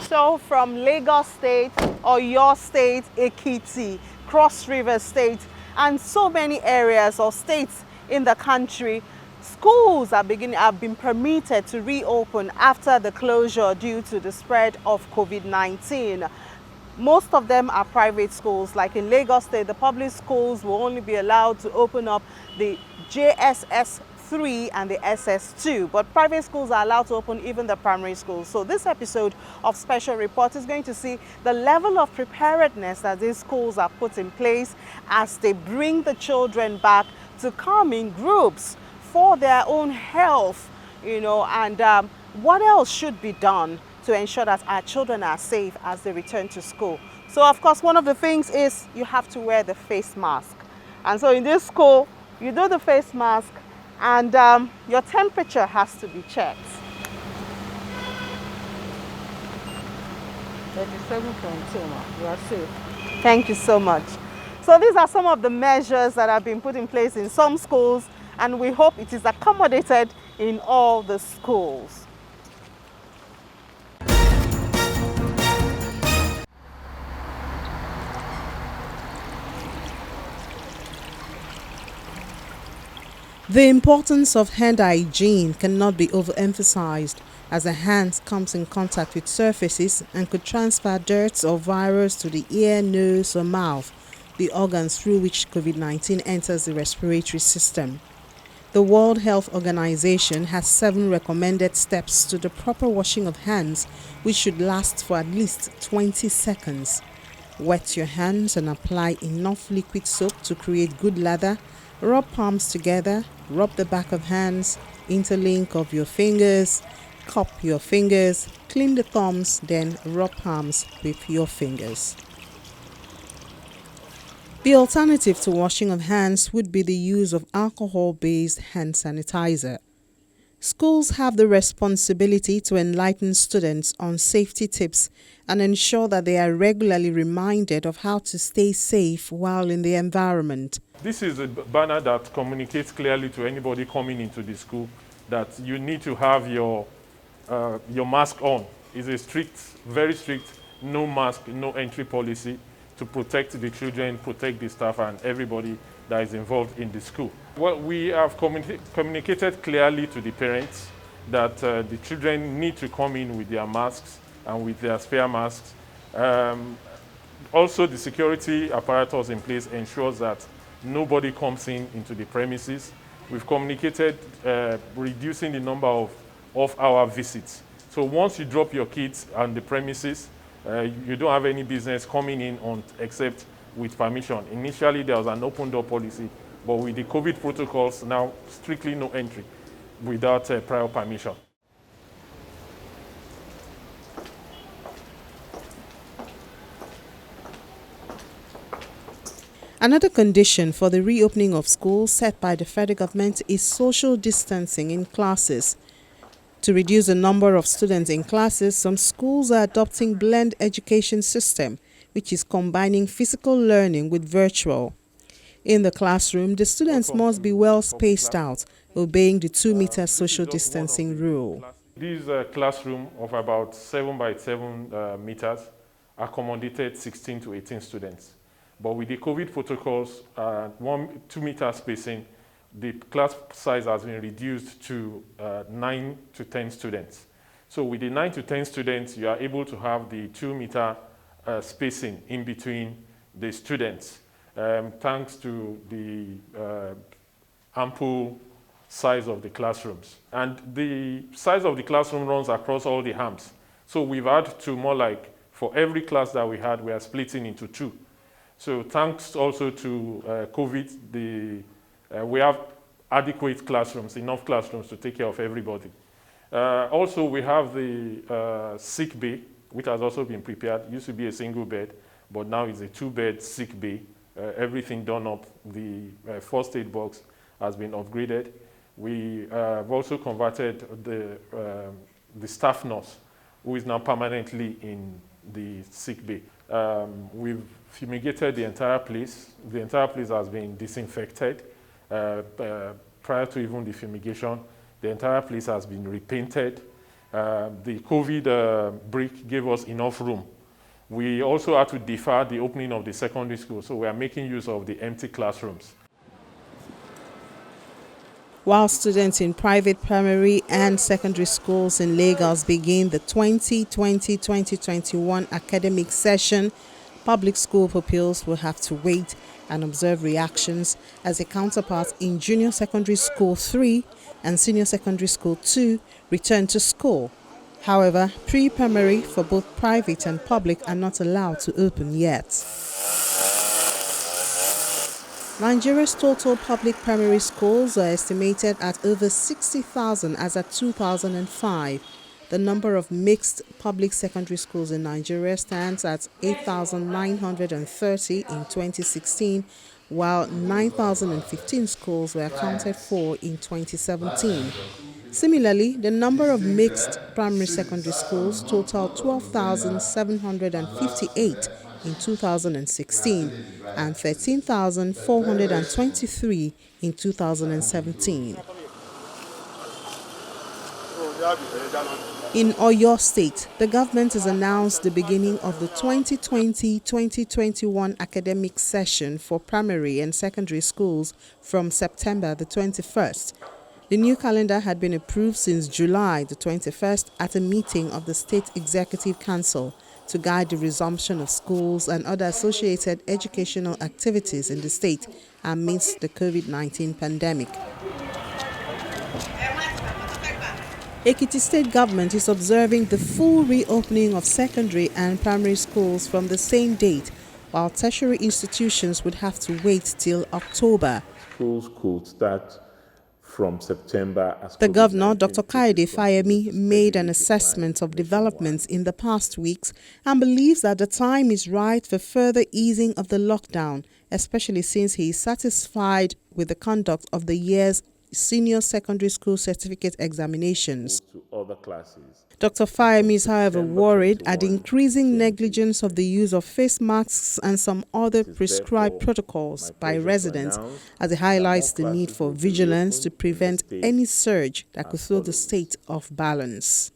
So from Lagos State, or your state, Ekiti, Cross River State, and so many areas or states in the country, schools have been permitted to reopen after the closure due to the spread of COVID-19. Most of them are private schools. Like in Lagos State, the public schools will only be allowed to open up the JSS 3 and the SS2, but private schools are allowed to open even the primary schools. So this episode of Special Report is going to see the level of preparedness that these schools are put in place as they bring the children back to come in groups for their own health, and what else should be done to ensure that our children are safe as they return to school. So of course, one of the things is you have to wear the face mask. And so in this school, you do the face mask, and your temperature has to be checked. 37.2, you are safe. Thank you so much. So these are some of the measures that have been put in place in some schools, and we hope it is accommodated in all the schools. The importance of hand hygiene cannot be overemphasized, as the hands comes in contact with surfaces and could transfer dirt or virus to the ear, nose or mouth, the organs through which COVID-19 enters the respiratory system. The World Health Organization has 7 recommended steps to the proper washing of hands, which should last for at least 20 seconds. Wet your hands and apply enough liquid soap to create good lather. Rub palms together, rub the back of hands, interlink of your fingers, cup your fingers, clean the thumbs, then rub palms with your fingers. The alternative to washing of hands would be the use of alcohol-based hand sanitizer. Schools have the responsibility to enlighten students on safety tips and ensure that they are regularly reminded of how to stay safe while in the environment. This is a banner that communicates clearly to anybody coming into the school that you need to have your mask on. It's a strict, very strict, no mask, no entry policy to protect the children, protect the staff and everybody that is involved in the school. Well, we have communicated clearly to the parents that the children need to come in with their masks and with their spare masks. Also, the security apparatus in place ensures that nobody comes into the premises. We've communicated reducing the number of off-hour visits. So once you drop your kids on the premises, you don't have any business coming in except with permission. Initially, there was an open door policy, but with the COVID protocols, now strictly no entry without prior permission. Another condition for the reopening of schools set by the federal government is social distancing in classes. To reduce the number of students in classes, some schools are adopting blend education system, which is combining physical learning with virtual. In the classroom, the students must be well spaced out, obeying the 2-meter social distancing rule. This classroom of about 7 by 7 meters accommodated 16 to 18 students. But with the COVID protocols, 2-meter spacing, the class size has been reduced to 9 to 10 students. So with the 9 to 10 students, you are able to have the 2-meter spacing in between the students, thanks to the ample size of the classrooms. And the size of the classroom runs across all the arms. So we've had to more like, for every class that we had, we are splitting into 2. So thanks also to COVID, we have adequate classrooms, enough classrooms to take care of everybody. Also, we have the sick bay, which has also been prepared. It used to be a single bed, but now it's a 2-bed sick bay. Everything done up. The first aid box has been upgraded. We have also converted the staff nurse, who is now permanently in the sick bay. We've fumigated the entire place. The entire place has been disinfected. Prior to even the fumigation, the entire place has been repainted. The COVID break gave us enough room. We also had to defer the opening of the secondary school, so we are making use of the empty classrooms. While students in private primary and secondary schools in Lagos begin the 2020-2021 academic session, public school pupils will have to wait and observe reactions as their counterparts in Junior Secondary School 3 and Senior Secondary School 2 return to school. However, pre-primary for both private and public are not allowed to open yet. Nigeria's total public primary schools are estimated at over 60,000 as at 2005. The number of mixed public secondary schools in Nigeria stands at 8,930 in 2016, while 9,015 schools were accounted for in 2017. Similarly, the number of mixed primary secondary schools totaled 12,758 in 2016 and 13,423 in 2017. In Oyo State, the government has announced the beginning of the 2020-2021 academic session for primary and secondary schools from September the 21st. The new calendar had been approved since July the 21st at a meeting of the State Executive Council to guide the resumption of schools and other associated educational activities in the state amidst the COVID-19 pandemic. Ekiti State Government is observing the full reopening of secondary and primary schools from the same date, while tertiary institutions would have to wait till October. Schools could start from September. The governor, Dr. Kaide Fayemi, made an assessment of developments in the past weeks and believes that the time is right for further easing of the lockdown, especially since he is satisfied with the conduct of the year's senior secondary school certificate examinations. To other classes. Dr. Fayemi is, however, worried at the increasing negligence of the use of face masks and some other prescribed protocols by residents, as he highlights the need for vigilance to prevent any surge that could throw the state off balance.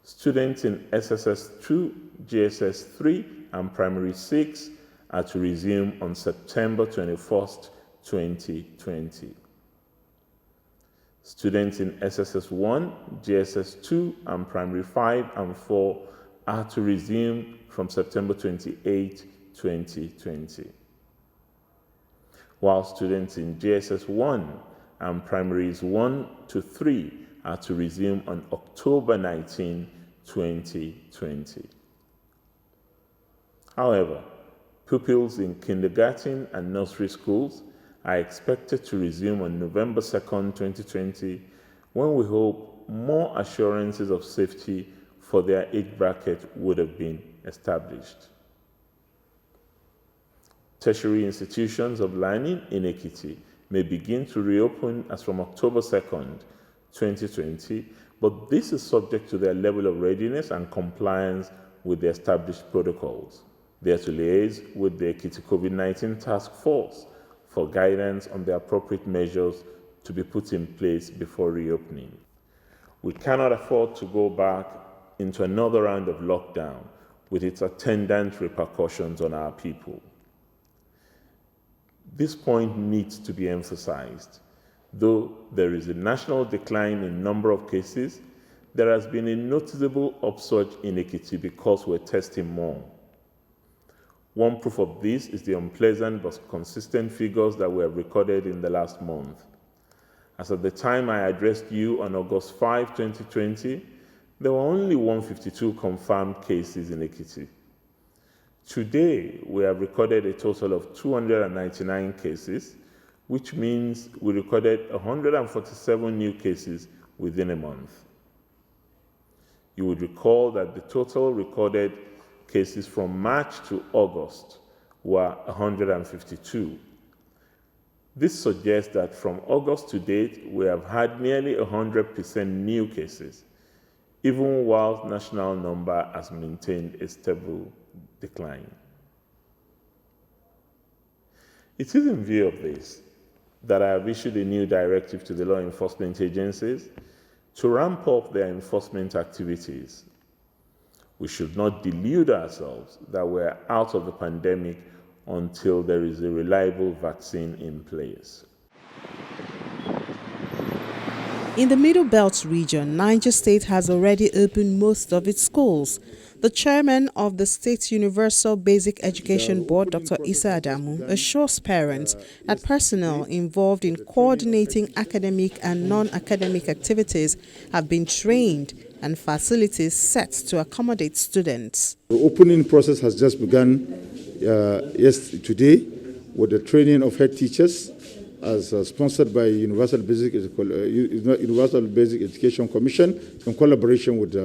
Students in SSS 2, GSS 3, and Primary 6 are to resume on September 21st, 2020. Students in SSS 1, GSS 2, and Primary 5 and 4 are to resume from September 28, 2020. While students in GSS 1 and Primaries 1 to 3 are to resume on October 19, 2020. However, pupils in kindergarten and nursery schools are expected to resume on November 2nd, 2020, when we hope more assurances of safety for their age bracket would have been established. Tertiary institutions of learning in Ekiti may begin to reopen as from October 2nd, 2020, but this is subject to their level of readiness and compliance with the established protocols. They are to liaise with the Ekiti COVID-19 task force for guidance on the appropriate measures to be put in place before reopening. We cannot afford to go back into another round of lockdown with its attendant repercussions on our people. This point needs to be emphasized. Though there is a national decline in number of cases, there has been a noticeable upsurge in Ekiti because we're testing more. One proof of this is the unpleasant but consistent figures that we have recorded in the last month. As at the time I addressed you on August 5, 2020, there were only 152 confirmed cases in Ekiti. Today, we have recorded a total of 299 cases, which means we recorded 147 new cases within a month. You would recall that the total recorded cases from March to August were 152. This suggests that from August to date, we have had nearly 100% new cases, even while national number has maintained a stable decline. It is in view of this that I have issued a new directive to the law enforcement agencies to ramp up their enforcement activities. We should not delude ourselves that we're out of the pandemic until there is a reliable vaccine in place. In the Middle Belt region, Niger State has already opened most of its schools. The chairman of the State's Universal Basic Education Board, Dr. Issa Adamu, assures parents that personnel involved in coordinating academic and non-academic activities have been trained and facilities set to accommodate students. The opening process has just begun today with the training of head teachers as sponsored by Universal Basic Education Commission in collaboration with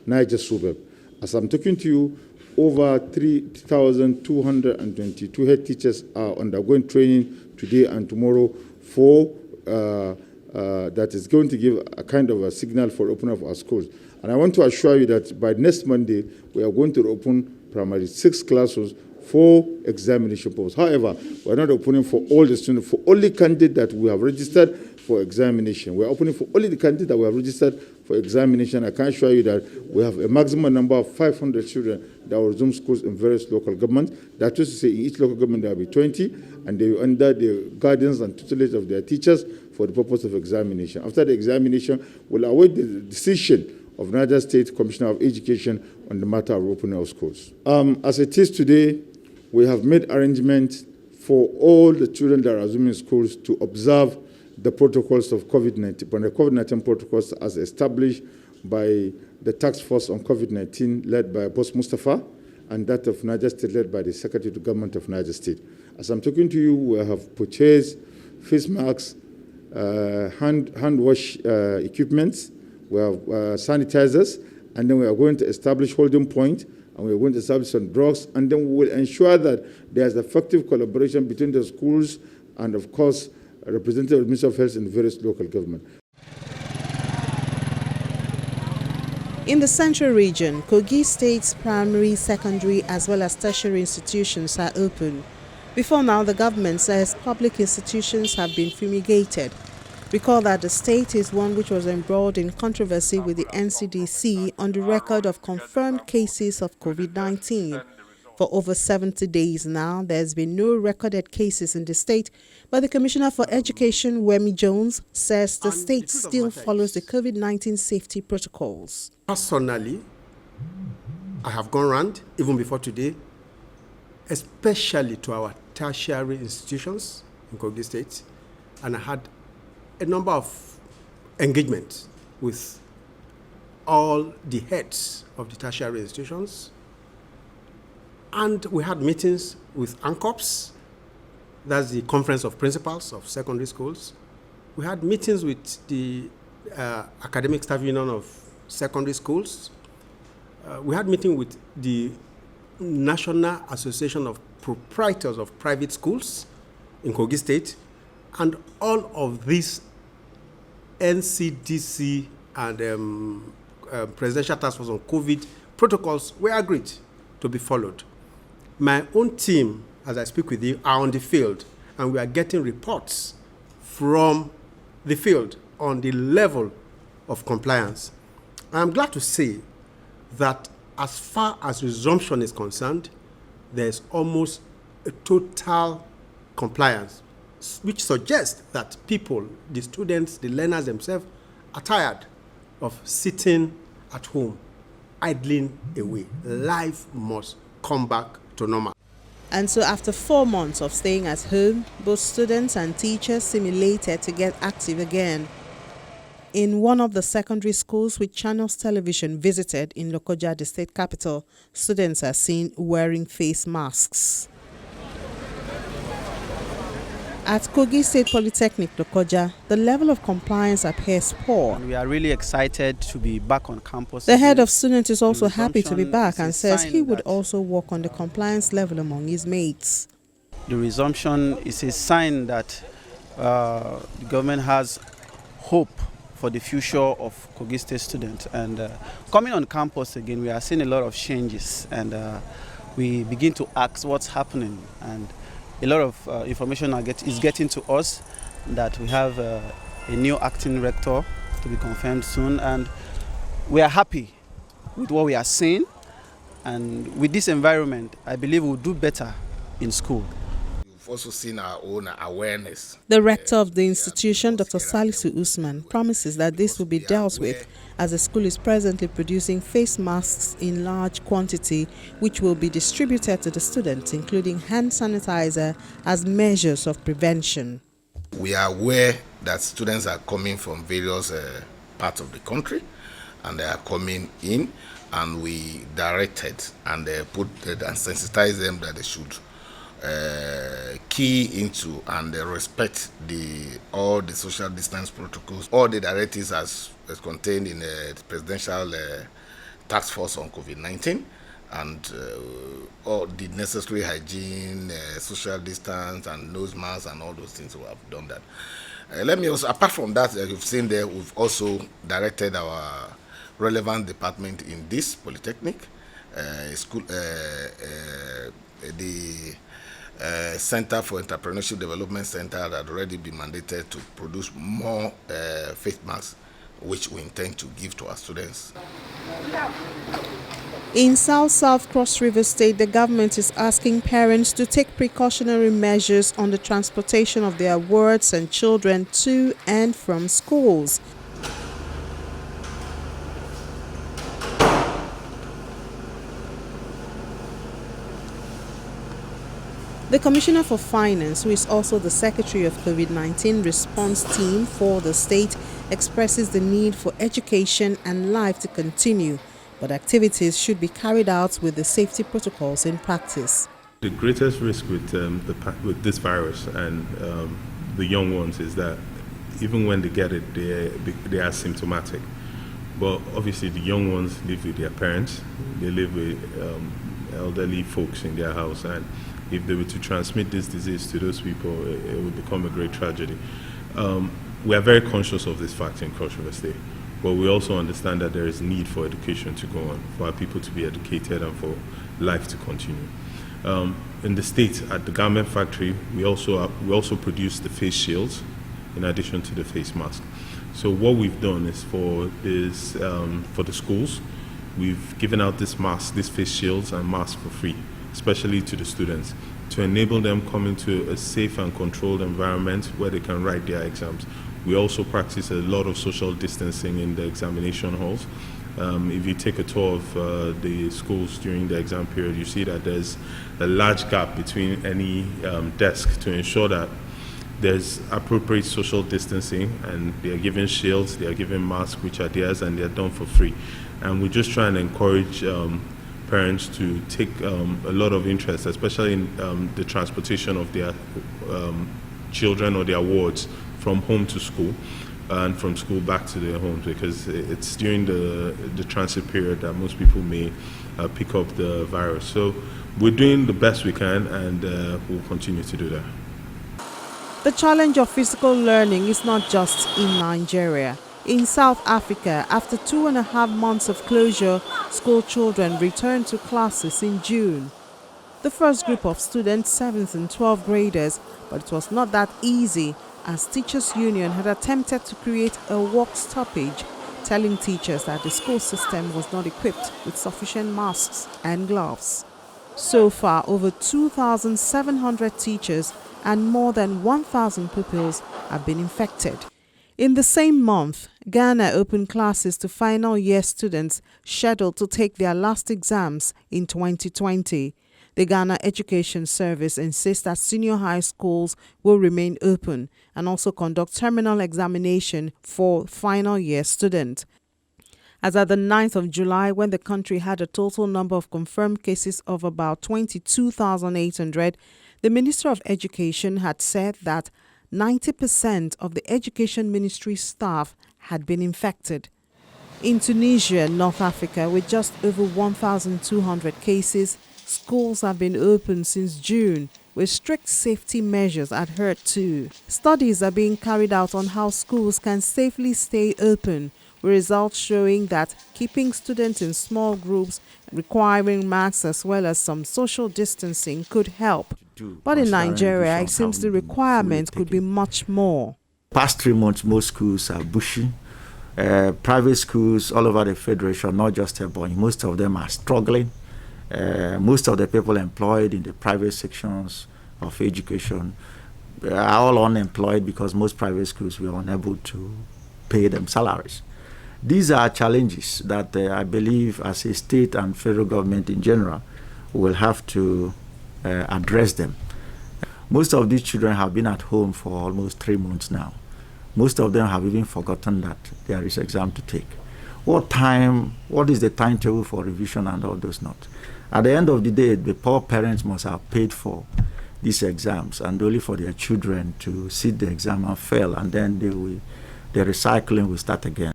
Niger Suburb. As I'm talking to you, over 3,222 head teachers are undergoing training today and tomorrow that is going to give a kind of a signal for opening of our schools. And I want to assure you that by next Monday, we are going to open primary 6 classes for examination purposes. However, we're not opening for all the students, for only candidates that we have registered for examination. We're opening for only the candidates that we have registered for examination. I can assure you that we have a maximum number of 500 children that will resume schools in various local governments. That is to say, in each local government there will be 20, and they will under the guidance and tutelage of their teachers for the purpose of examination. After the examination, we'll await the decision of Niger State Commissioner of Education on the matter of opening of schools. As it is today, we have made arrangements for all the children that are resuming schools to observe the protocols of COVID-19, the COVID-19 protocols as established by the Task Force on COVID-19 led by Boss Mustafa and that of Niger State led by the Secretary to Government of Niger State. As I'm talking to you, we have purchased face masks, hand wash equipments, we have sanitizers, and then we are going to establish holding point, and we are going to establish some drugs, and then we will ensure that there's effective collaboration between the schools and, of course, a representative of the Ministry of Health in various local government. In the central region, Kogi State's primary, secondary, as well as tertiary institutions are open. Before now, the government says public institutions have been fumigated. Recall that the state is one which was embroiled in controversy with the NCDC on the record of confirmed cases of COVID-19. For over 70 days now, there's been no recorded cases in the state, but the Commissioner for Education, Wemi Jones, says the state still follows the COVID-19 safety protocols. Personally, I have gone around, even before today, especially to our tertiary institutions in Kogi State, and I had a number of engagements with all the heads of the tertiary institutions. And we had meetings with ANCOPS, that's the Conference of Principals of Secondary Schools. We had meetings with the Academic Staff Union of Secondary Schools. We had meeting with the National Association of Proprietors of Private Schools in Kogi State. And all of these NCDC and Presidential Task Force on COVID protocols were agreed to be followed. My own team, as I speak with you, are on the field, and we are getting reports from the field on the level of compliance. I'm glad to say that as far as resumption is concerned, there's almost a total compliance, which suggests that people, the students, the learners themselves, are tired of sitting at home, idling away. Life must come back to normal. And so after 4 months of staying at home, both students and teachers simulated to get active again. In one of the secondary schools which Channels Television visited in Lokoja, the state capital, students are seen wearing face masks. At Kogi State Polytechnic, Lokoja, the level of compliance appears poor. We are really excited to be back on campus. The head of students is also happy to be back and says he would also work on the compliance level among his mates. The resumption is a sign that the government has hope for the future of Kogi State students. And coming on campus again, we are seeing a lot of changes, and we begin to ask what's happening. And a lot of information is getting to us that we have a new acting rector to be confirmed soon, and we are happy with what we are seeing. And with this environment, I believe we'll do better in school. We've also seen our own awareness. The rector of the institution, Dr. Salisu Usman, promises that this will be dealt with as the school is presently producing face masks in large quantity, which will be distributed to the students, including hand sanitizer, as measures of prevention. We are aware that students are coming from various parts of the country, and they are coming in, and we directed and put and sensitized them that they should key into and respect all the social distance protocols, all the directives as contained in the presidential task force on COVID-19, and all the necessary hygiene, social distance, and nose masks, and all those things. We have done that. Let me also, apart from that, you've seen there, we've also directed our relevant department in this Polytechnic school, the Center for Entrepreneurship Development Center had already been mandated to produce more face masks, which we intend to give to our students. In South Cross River State, the government is asking parents to take precautionary measures on the transportation of their wards and children to and from schools. The Commissioner for Finance, who is also the Secretary of COVID-19 Response Team for the state, expresses the need for education and life to continue, but activities should be carried out with the safety protocols in practice. The greatest risk with this virus and the young ones is that even when they get it, they are symptomatic. But obviously the young ones live with their parents, they live with elderly folks in their house, and if they were to transmit this disease to those people, it would become a great tragedy. We are very conscious of this fact in Cross River State, but we also understand that there is need for education to go on, for our people to be educated and for life to continue. In the state, at the garment factory, we also produce the face shields in addition to the face mask. So what we've done is for the schools, we've given out this mask, these face shields and masks for free, especially to the students, to enable them come into a safe and controlled environment where they can write their exams. We also practice a lot of social distancing in the examination halls. If you take a tour of the schools during the exam period, you see that there's a large gap between any desk to ensure that there's appropriate social distancing, and they are given shields, they are given masks which are theirs, and they're done for free. And we're just trying to encourage parents to take a lot of interest, especially in the transportation of their children or their wards from home to school and from school back to their homes, because it's during the transit period that most people may pick up the virus. So we're doing the best we can, and we'll continue to do that. The challenge of physical learning is not just in Nigeria. In South Africa, after 2.5 months of closure, school children returned to classes in June. The first group of students, 7th and 12th graders, but it was not that easy, as Teachers Union had attempted to create a work stoppage, telling teachers that the school system was not equipped with sufficient masks and gloves. So far, over 2,700 teachers and more than 1,000 pupils have been infected. In the same month, Ghana opened classes to final year students scheduled to take their last exams in 2020. The Ghana Education Service insists that senior high schools will remain open and also conduct terminal examination for final year students. As at the 9th of July, when the country had a total number of confirmed cases of about 22,800, the Minister of Education had said that 90% of the Education Ministry staff had been infected. In Tunisia, North Africa, with just over 1,200 cases, schools have been open since June, with strict safety measures adhered to. Studies are being carried out on how schools can safely stay open, with results showing that keeping students in small groups, requiring masks as well as some social distancing could help. But in Nigeria, it seems the requirement could be much more. Past 3 months, most schools are bushing. Private schools all over the Federation, not just Ebonyi, most of them are struggling. Most of the people employed in the private sections of education are all unemployed because most private schools were unable to pay them salaries. These are challenges that I believe as a state and federal government in general will have to address them. Most of these children have been at home for almost 3 months now. Most of them have even forgotten that there is exam to take. What is the timetable for revision and all those notes? At the end of the day, the poor parents must have paid for these exams and only for their children to sit the exam and fail, and then the recycling will start again.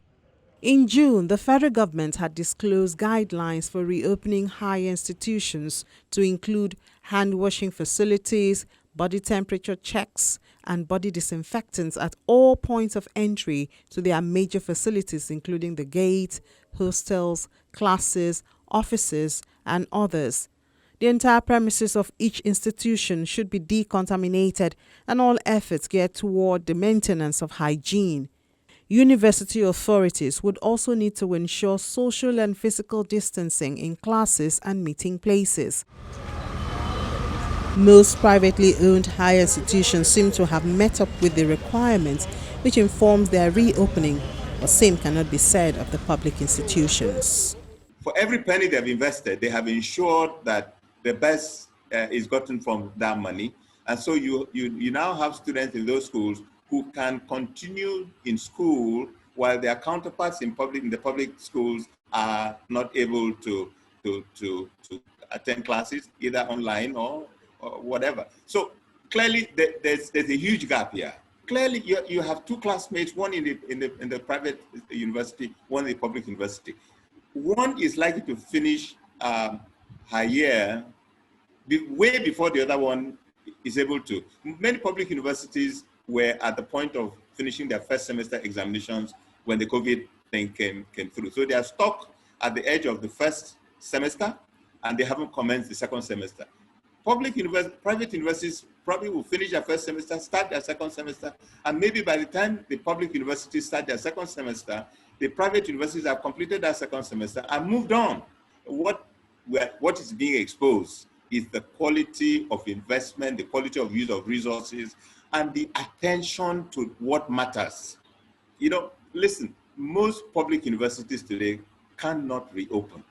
In June, the federal government had disclosed guidelines for reopening higher institutions to include hand-washing facilities, body temperature checks, and body disinfectants at all points of entry to their major facilities, including the gate, hostels, classes, offices, and others. The entire premises of each institution should be decontaminated, and all efforts geared toward the maintenance of hygiene. University authorities would also need to ensure social and physical distancing in classes and meeting places. Most privately owned higher institutions seem to have met up with the requirements, which informs their reopening, but same cannot be said of the public institutions. For every penny they've invested, they have ensured that the best is gotten from that money. And so you now have students in those schools who can continue in school while their counterparts in the public schools are not able to attend classes, either online or whatever. So clearly there's a huge gap here. Clearly you have two classmates, one in the private university, one in the public university. One is likely to finish her year way before the other one is able to. Many public universities were at the point of finishing their first semester examinations when the COVID thing came through. So they are stuck at the edge of the first semester and they haven't commenced the second semester. Private universities probably will finish their first semester, start their second semester, and maybe by the time the public universities start their second semester, the private universities have completed their second semester and moved on. What is being exposed is the quality of investment, the quality of use of resources, and the attention to what matters. Listen, most public universities today cannot reopen.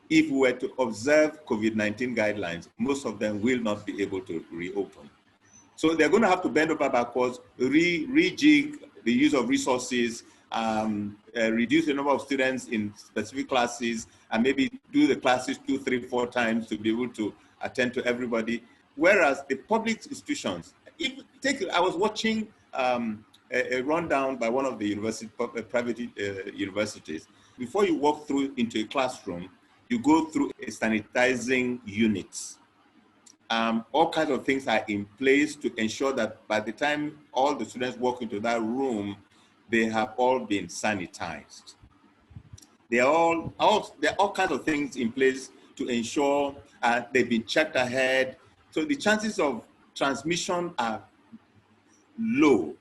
If we were to observe COVID-19 guidelines, most of them will not be able to reopen. So they're going to have to bend over backwards, rejig the use of resources, reduce the number of students in specific classes, and maybe do the classes 2, 3, 4 times to be able to attend to everybody. Whereas the public institutions, I was watching a rundown by one of the private universities. Before you walk through into a classroom, you go through a sanitizing unit. All kinds of things are in place to ensure that by the time all the students walk into that room, they have all been sanitized. There are all kinds of things in place to ensure they've been checked ahead. So the chances of transmission are low.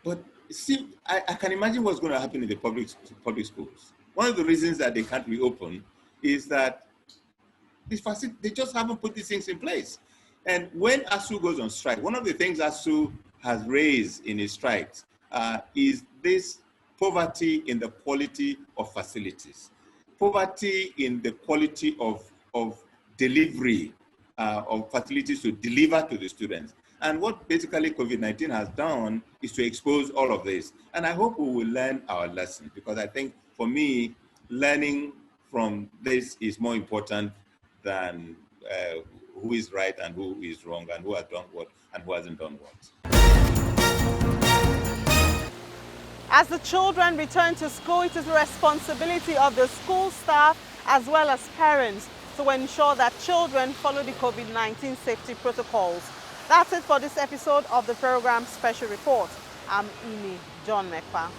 But see, I can imagine what's going to happen in the public schools. One of the reasons that they can't reopen is that they just haven't put these things in place. And when ASU goes on strike, one of the things ASU has raised in its strikes is this poverty in the quality of facilities, poverty in the quality of delivery of facilities to deliver to the students. And what basically COVID-19 has done is to expose all of this. And I hope we will learn our lesson, because I think for me, learning from this is more important than who is right and who is wrong and who has done what and who hasn't done what. As the children return to school, it is the responsibility of the school staff as well as parents to ensure that children follow the COVID-19 safety protocols. That's it for this episode of the program Special Report. I'm Imi John Mekpa.